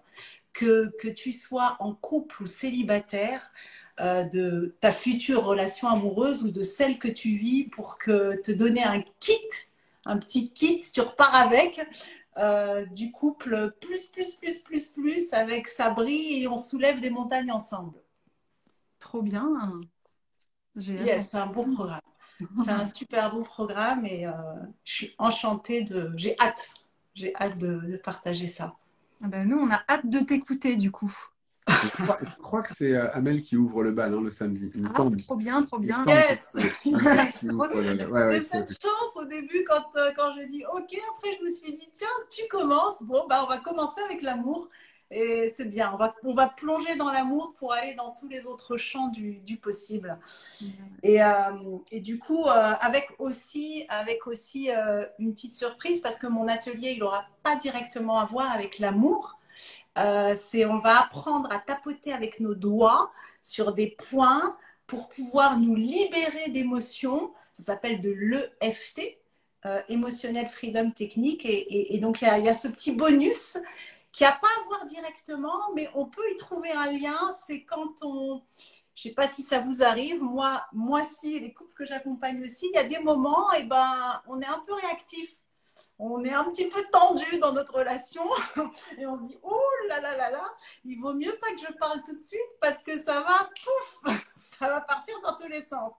Que tu sois en couple ou célibataire, de ta future relation amoureuse ou de celle que tu vis pour te donner un kit, un petit kit, tu repars avec du couple plus avec ça brille et on soulève des montagnes ensemble. Trop bien. Yes, c'est un bon programme. C'est un super beau programme et je suis enchantée j'ai hâte de partager ça. Ah ben, nous, on a hâte de t'écouter du coup. Je crois que c'est Amel qui ouvre le bal le samedi. Trop bien, trop bien. Yes. J'ai cette chance au début quand j'ai dit OK, après je me suis dit tiens, tu commences. Bon, bah, on va commencer avec l'amour. Et c'est bien, on va plonger dans l'amour pour aller dans tous les autres champs du possible. Et du coup, avec aussi une petite surprise, parce que mon atelier, il n'aura pas directement à voir avec l'amour. On va apprendre à tapoter avec nos doigts sur des points pour pouvoir nous libérer d'émotions. Ça s'appelle de l'EFT, Emotional Freedom Technique. Et donc, il y a ce petit bonus qui n'a pas à voir directement, mais on peut y trouver un lien. C'est quand je ne sais pas si ça vous arrive, moi si, les couples que j'accompagne aussi, il y a des moments, on est un peu réactif. On est un petit peu tendu dans notre relation et on se dit, oh là là là là, il vaut mieux pas que je parle tout de suite parce que ça va, pouf, ça va partir dans tous les sens.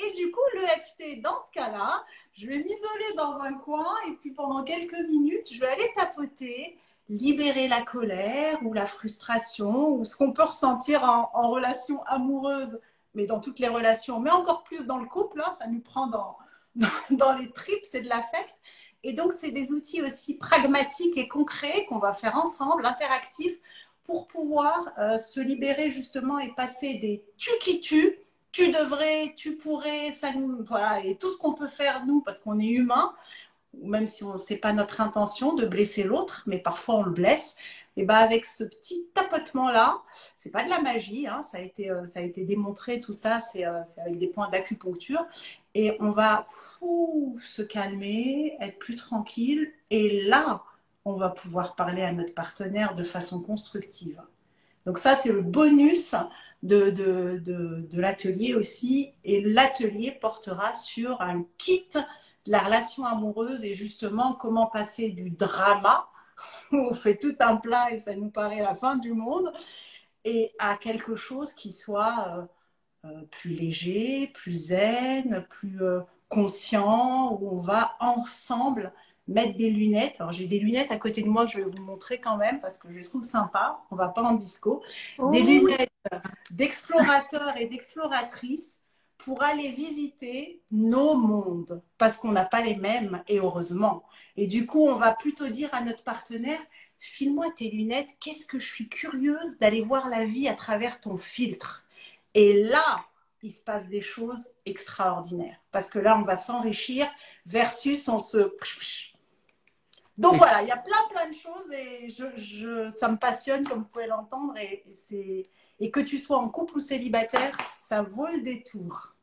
Et du coup, l'EFT, dans ce cas-là, je vais m'isoler dans un coin et puis pendant quelques minutes, je vais aller tapoter, libérer la colère ou la frustration ou ce qu'on peut ressentir en relation amoureuse, mais dans toutes les relations, mais encore plus dans le couple, ça nous prend dans les tripes, c'est de l'affect. Et donc, c'est des outils aussi pragmatiques et concrets qu'on va faire ensemble, interactifs, pour pouvoir se libérer justement et passer des tu qui tu devrais, tu pourrais, ça nous, voilà, et tout ce qu'on peut faire nous, parce qu'on est humain, même si ce n'est pas notre intention de blesser l'autre, mais parfois on le blesse, et avec ce petit tapotement-là, c'est pas de la magie, ça a été démontré, tout ça, c'est avec des points d'acupuncture, et on va se calmer, être plus tranquille, et là, on va pouvoir parler à notre partenaire de façon constructive. Donc ça, c'est le bonus de l'atelier aussi, et l'atelier portera sur un kit de la relation amoureuse et justement comment passer du drama où on fait tout un plat et ça nous paraît la fin du monde et à quelque chose qui soit plus léger, plus zen, plus conscient, où on va ensemble mettre des lunettes. Alors j'ai des lunettes à côté de moi que je vais vous montrer quand même parce que je les trouve sympas, on va pas en disco. Des lunettes d'explorateurs et d'exploratrices pour aller visiter nos mondes, parce qu'on n'a pas les mêmes, et heureusement. Et du coup, on va plutôt dire à notre partenaire, file-moi tes lunettes, qu'est-ce que je suis curieuse d'aller voir la vie à travers ton filtre. Et là, il se passe des choses extraordinaires, parce que là, on va s'enrichir versus on se... Donc voilà, il y a plein de choses, et ça me passionne, comme vous pouvez l'entendre, et que tu sois en couple ou célibataire, ça vaut le détour.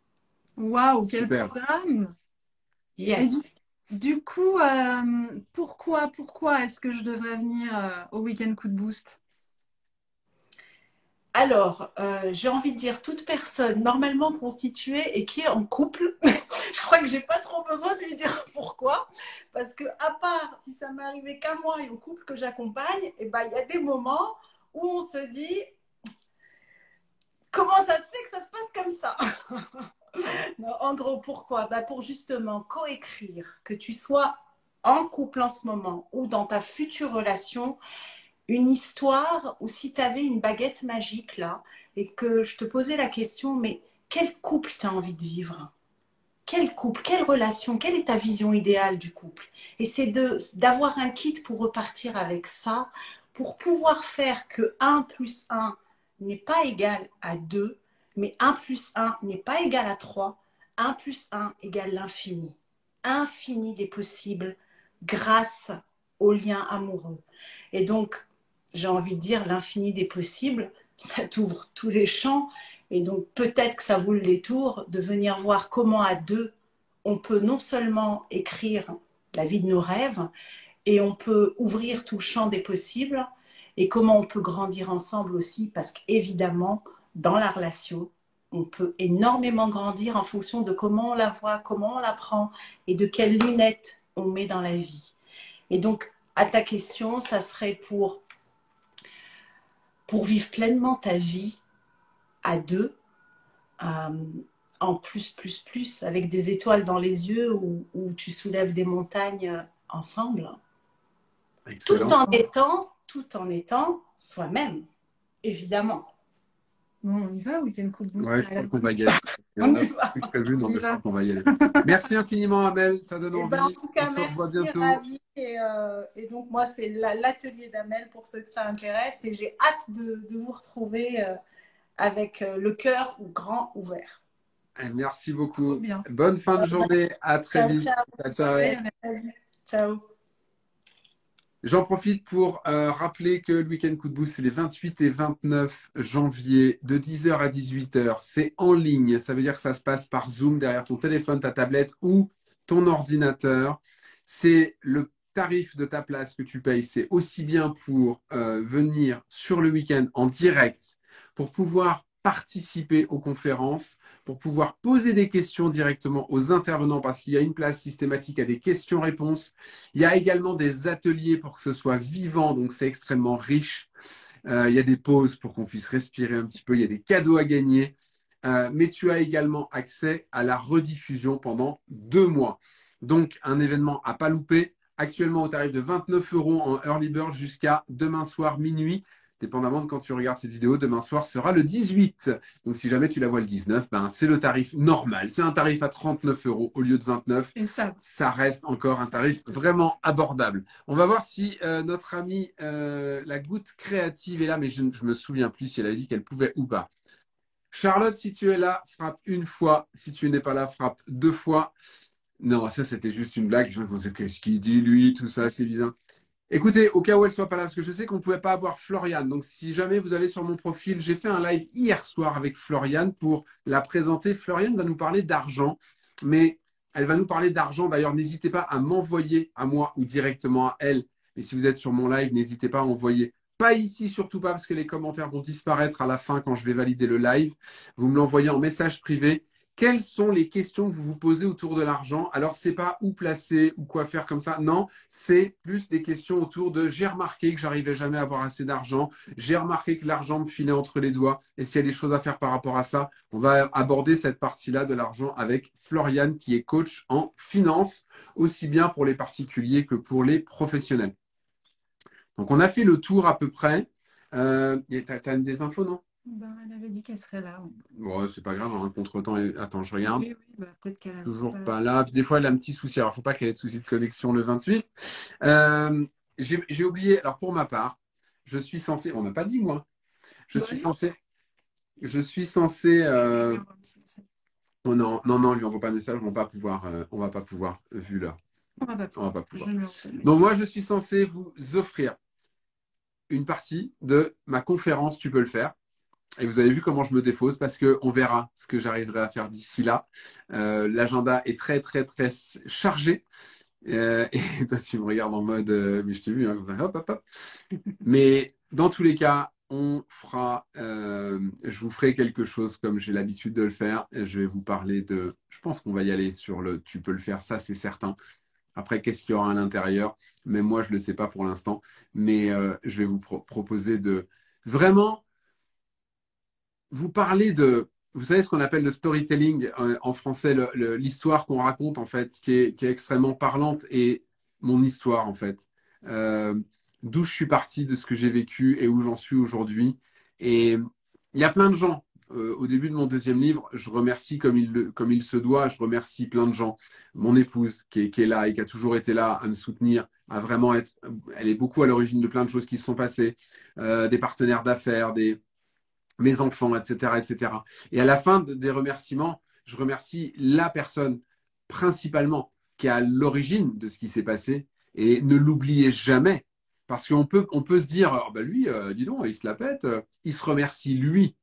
Waouh, quel programme! Et Yes. du coup, pourquoi est-ce que je devrais venir au week-end coup de boost? Alors, j'ai envie de dire toute personne normalement constituée et qui est en couple, je crois que j'ai pas trop besoin de lui dire pourquoi, parce que à part si ça m'est arrivé qu'à moi et au couple que j'accompagne, et ben il y a des moments où on se dit comment ça se fait que ça se passe comme ça. Non, en gros, pourquoi? Bah pour justement coécrire, que tu sois en couple en ce moment ou dans ta future relation, une histoire où si tu avais une baguette magique là et que je te posais la question, mais quel couple tu as envie de vivre? Quel couple, quelle relation, quelle est ta vision idéale du couple? Et c'est d'avoir un kit pour repartir avec ça, pour pouvoir faire que 1 plus 1 n'est pas égal à 2, mais 1 plus 1 n'est pas égal à 3, 1 plus 1 égale l'infini. Infini des possibles grâce au lien amoureux. Et donc, j'ai envie de dire l'infini des possibles, ça t'ouvre tous les champs. Et donc, peut-être que ça vaut le détour de venir voir comment à deux, on peut non seulement écrire la vie de nos rêves, et on peut ouvrir tout le champ des possibles, et comment on peut grandir ensemble aussi, parce qu'évidemment, dans la relation, on peut énormément grandir en fonction de comment on la voit, comment on la prend, et de quelles lunettes on met dans la vie. Et donc, à ta question, ça serait pour vivre pleinement ta vie à deux, en plus, avec des étoiles dans les yeux où tu soulèves des montagnes ensemble, Excellent. tout en étant soi-même, évidemment. Bon, on y va, week-end coup de boost. Ouais, je crois qu'on va y aller. On a plus prévu, donc je crois qu'on va y aller. Merci infiniment, Amel, ça donne envie. En tout cas, On se revoit merci, bientôt. ravi. Et donc, moi, c'est l'atelier d'Amel pour ceux que ça intéresse. Et j'ai hâte de vous retrouver avec le cœur grand ouvert. Merci beaucoup. Trop bien. Bonne fin de journée. À très vite. Ciao. Ciao. J'en profite pour rappeler que le week-end coup de boost, c'est les 28 et 29 janvier de 10h à 18h. C'est en ligne. Ça veut dire que ça se passe par Zoom derrière ton téléphone, ta tablette ou ton ordinateur. C'est le tarif de ta place que tu payes. C'est aussi bien pour venir sur le week-end en direct, pour pouvoir participer aux conférences, pour pouvoir poser des questions directement aux intervenants parce qu'il y a une place systématique à des questions-réponses. Il y a également des ateliers pour que ce soit vivant, donc c'est extrêmement riche. Il y a des pauses pour qu'on puisse respirer un petit peu. Il y a des cadeaux à gagner. Mais tu as également accès à la rediffusion pendant 2 mois. Donc, un événement à pas louper. Actuellement au tarif de 29 € en early bird jusqu'à demain soir minuit. Dépendamment de quand tu regardes cette vidéo, demain soir sera le 18. Donc, si jamais tu la vois le 19, ben, c'est le tarif normal. C'est un tarif à 39 € au lieu de 29. Et Ça reste encore un tarif vraiment abordable. On va voir si notre amie la goutte créative est là, mais je ne me souviens plus si elle a dit qu'elle pouvait ou pas. Charlotte, si tu es là, frappe 1 fois. Si tu n'es pas là, frappe 2 fois. Non, ça c'était juste une blague. Je me disais, qu'est-ce qu'il dit lui, tout ça, c'est bizarre. Écoutez, au cas où elle soit pas là, parce que je sais qu'on ne pouvait pas avoir Floriane. Donc, si jamais vous allez sur mon profil, j'ai fait un live hier soir avec Floriane pour la présenter. Floriane va nous parler d'argent, mais elle va nous parler d'argent. D'ailleurs, n'hésitez pas à m'envoyer à moi ou directement à elle. Et si vous êtes sur mon live, n'hésitez pas à envoyer. Pas ici, surtout pas, parce que les commentaires vont disparaître à la fin quand je vais valider le live. Vous me l'envoyez en message privé. Quelles sont les questions que vous vous posez autour de l'argent? Alors, c'est pas où placer ou quoi faire comme ça. Non, c'est plus des questions autour de j'ai remarqué que j'arrivais jamais à avoir assez d'argent. J'ai remarqué que l'argent me filait entre les doigts. Est-ce qu'il y a des choses à faire par rapport à ça? On va aborder cette partie-là de l'argent avec Floriane, qui est coach en finance, aussi bien pour les particuliers que pour les professionnels. Donc, on a fait le tour à peu près. T'as des infos, non? Ben, elle avait dit qu'elle serait là. Bon, c'est pas grave, un contretemps. Attends, je regarde. Oui, bah, peut-être qu'elle a Toujours pas là. Puis des fois, elle a un petit souci. Alors, il ne faut pas qu'elle ait de souci de connexion le 28. J'ai oublié. Alors, pour ma part, je suis censé. On n'a pas dit, moi. Je suis censé. Oh, non, lui envoie pas de message. On va pas pouvoir, vu là. On va pas pouvoir. Donc, moi, je suis censé vous offrir une partie de ma conférence. Tu peux le faire. Et vous avez vu comment je me défausse parce qu'on verra ce que j'arriverai à faire d'ici là. L'agenda est très, très, très chargé. Et toi, tu me regardes en mode, mais je t'ai vu, hein, comme ça, hop, hop, hop. Mais dans tous les cas, je vous ferai quelque chose comme j'ai l'habitude de le faire. Je vais vous parler je pense qu'on va y aller sur tu peux le faire, ça c'est certain. Après, qu'est-ce qu'il y aura à l'intérieur? Même moi, je ne le sais pas pour l'instant. Mais je vais vous proposer de vraiment vous parler vous savez ce qu'on appelle le storytelling en français, l'histoire qu'on raconte en fait, qui est extrêmement parlante et mon histoire en fait. Euh, D'où je suis parti, de ce que j'ai vécu et où j'en suis aujourd'hui. Et il y a plein de gens. Au début de mon deuxième livre, je remercie comme il se doit, je remercie plein de gens. Mon épouse qui est là et qui a toujours été là à me soutenir, elle est beaucoup à l'origine de plein de choses qui se sont passées, des partenaires d'affaires, mes enfants, etc., etc. Et à la fin des remerciements, je remercie la personne principalement qui est à l'origine de ce qui s'est passé. Et ne l'oubliez jamais, parce on peut se dire, oh, bah lui, dis donc, il se la pète, il se remercie lui.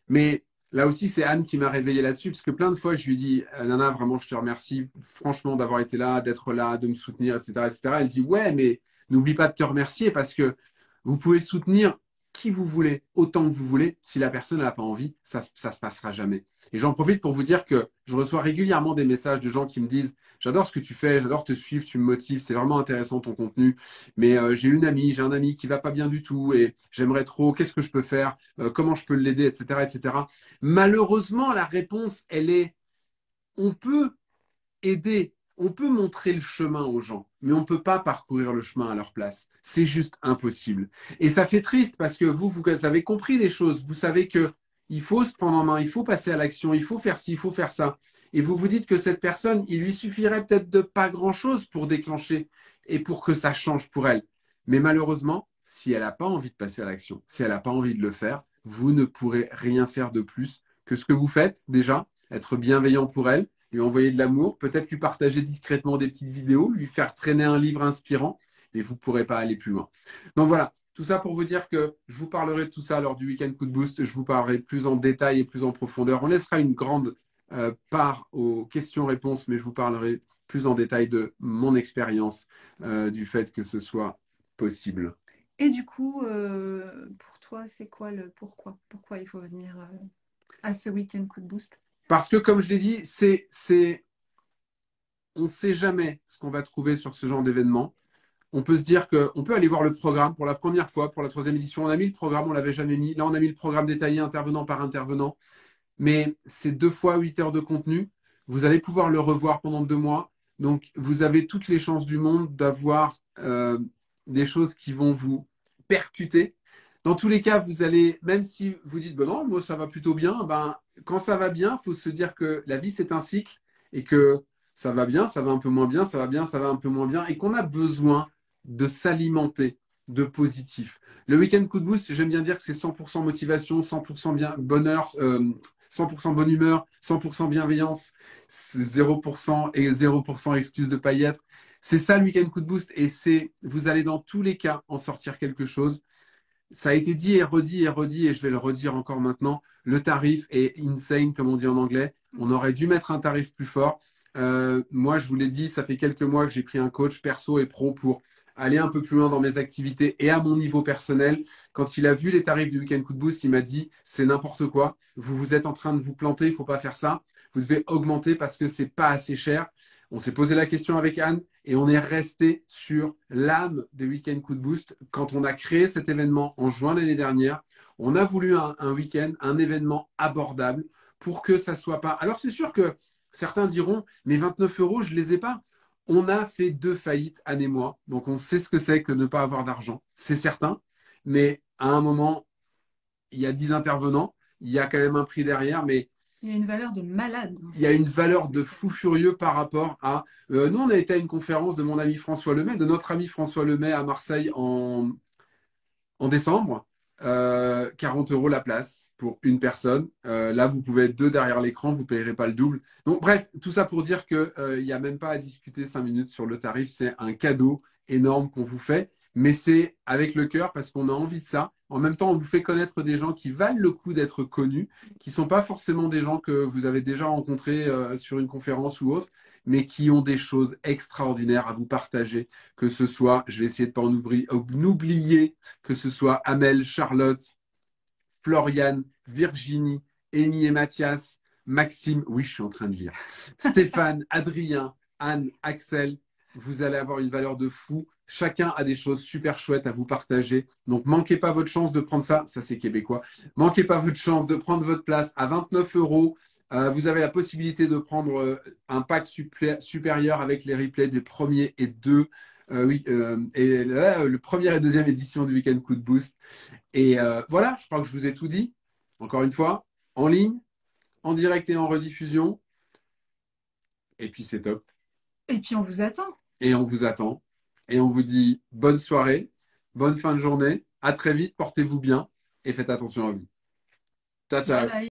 Mais là aussi, c'est Anne qui m'a réveillé là-dessus, parce que plein de fois, je lui dis, Nana, vraiment, je te remercie franchement d'avoir été là, d'être là, de me soutenir, etc., etc. Elle dit, ouais, mais n'oublie pas de te remercier, parce que vous pouvez soutenir qui vous voulez, autant que vous voulez. Si la personne n'a pas envie, ça se passera jamais. Et j'en profite pour vous dire que je reçois régulièrement des messages de gens qui me disent, j'adore ce que tu fais, j'adore te suivre, tu me motives, c'est vraiment intéressant ton contenu. Mais j'ai un ami qui va pas bien du tout et j'aimerais trop, qu'est-ce que je peux faire, comment je peux l'aider, etc., etc. Malheureusement, la réponse, elle est, on peut aider, on peut montrer le chemin aux gens, mais on ne peut pas parcourir le chemin à leur place. C'est juste impossible. Et ça fait triste parce que vous avez compris des choses. Vous savez que il faut se prendre en main, il faut passer à l'action, il faut faire ci, il faut faire ça. Et vous vous dites que cette personne, il lui suffirait peut-être de pas grand-chose pour déclencher et pour que ça change pour elle. Mais malheureusement, si elle n'a pas envie de passer à l'action, si elle n'a pas envie de le faire, vous ne pourrez rien faire de plus que ce que vous faites déjà, être bienveillant pour elle, lui envoyer de l'amour, peut-être lui partager discrètement des petites vidéos, lui faire traîner un livre inspirant, mais vous ne pourrez pas aller plus loin. Donc voilà, tout ça pour vous dire que je vous parlerai de tout ça lors du week-end Coup de Boost. Je vous parlerai plus en détail et plus en profondeur. On laissera une grande part aux questions-réponses, mais je vous parlerai plus en détail de mon expérience, du fait que ce soit possible. Et du coup, pour toi, c'est quoi le pourquoi? Pourquoi il faut venir à ce week-end Coup de Boost? Parce que, comme je l'ai dit, on ne sait jamais ce qu'on va trouver sur ce genre d'événement. On peut se dire qu'on peut aller voir le programme pour la première fois, pour la 3e édition. On a mis le programme, on ne l'avait jamais mis. Là, on a mis le programme détaillé intervenant par intervenant. Mais c'est 2 fois 8 heures de contenu. Vous allez pouvoir le revoir pendant 2 mois. Donc, vous avez toutes les chances du monde d'avoir des choses qui vont vous percuter. Dans tous les cas, vous allez, même si vous dites, ben non, moi ça va plutôt bien, ben, quand ça va bien, il faut se dire que la vie c'est un cycle et que ça va bien, ça va un peu moins bien, ça va bien, ça va un peu moins bien et qu'on a besoin de s'alimenter de positif. Le week-end Coup de Boost, j'aime bien dire que c'est 100% motivation, 100% bien, bonheur, 100% bonne humeur, 100% bienveillance, 0% et 0% excuse de pas y être. C'est ça le week-end Coup de Boost et vous allez dans tous les cas en sortir quelque chose. Ça a été dit et redit et je vais le redire encore maintenant. Le tarif est insane, comme on dit en anglais. On aurait dû mettre un tarif plus fort. Moi, je vous l'ai dit, ça fait quelques mois que j'ai pris un coach perso et pro pour aller un peu plus loin dans mes activités et à mon niveau personnel. Quand il a vu les tarifs du Week-end Coup de Boost, il m'a dit, c'est n'importe quoi. Vous êtes en train de vous planter, il ne faut pas faire ça. Vous devez augmenter parce que c'est pas assez cher. On s'est posé la question avec Anne et on est resté sur l'âme des Week-end Coup de Boost. Quand on a créé cet événement en juin l'année dernière, on a voulu un week-end, un événement abordable pour que ça soit pas. Alors c'est sûr que certains diront, mais 29 €, je les ai pas. On a fait 2 faillites, Anne et moi, donc on sait ce que c'est que de ne pas avoir d'argent, c'est certain. Mais à un moment, il y a 10 intervenants, il y a quand même un prix derrière, mais il y a une valeur de malade. Il y a une valeur de fou furieux par rapport à... nous, on a été à une conférence de mon ami François Lemay, de notre ami François Lemay à Marseille en décembre. 40 € la place pour une personne. Là, vous pouvez être 2 derrière l'écran, vous ne payerez pas le double. Donc, bref, tout ça pour dire qu'il n'y a même pas à discuter 5 minutes sur le tarif. C'est un cadeau énorme qu'on vous fait. mais c'est avec le cœur parce qu'on a envie de ça. En même temps, on vous fait connaître des gens qui valent le coup d'être connus, qui sont pas forcément des gens que vous avez déjà rencontrés sur une conférence ou autre, mais qui ont des choses extraordinaires à vous partager, que ce soit, je vais essayer de pas en oublier, que ce soit Amel, Charlotte, Floriane, Virginie, Amy et Mathias, Maxime, oui, je suis en train de lire, Stéphane, Adrien, Anne, Axel, vous allez avoir une valeur de fou. Chacun a des choses super chouettes à vous partager. Donc, manquez pas votre chance de prendre ça. Ça, c'est québécois. Manquez pas votre chance de prendre votre place à 29 euros. Vous avez la possibilité de prendre un pack supérieur avec les replays des premiers et deux. Et là, le première et deuxième édition du Week-end Coup de Boost. Et voilà, je crois que je vous ai tout dit. Encore une fois, en ligne, en direct et en rediffusion. Et puis, c'est top. Et puis on vous attend. Et on vous attend. Et on vous dit bonne soirée, bonne fin de journée. À très vite, portez-vous bien et faites attention à vous. Ciao, ciao. Bye bye.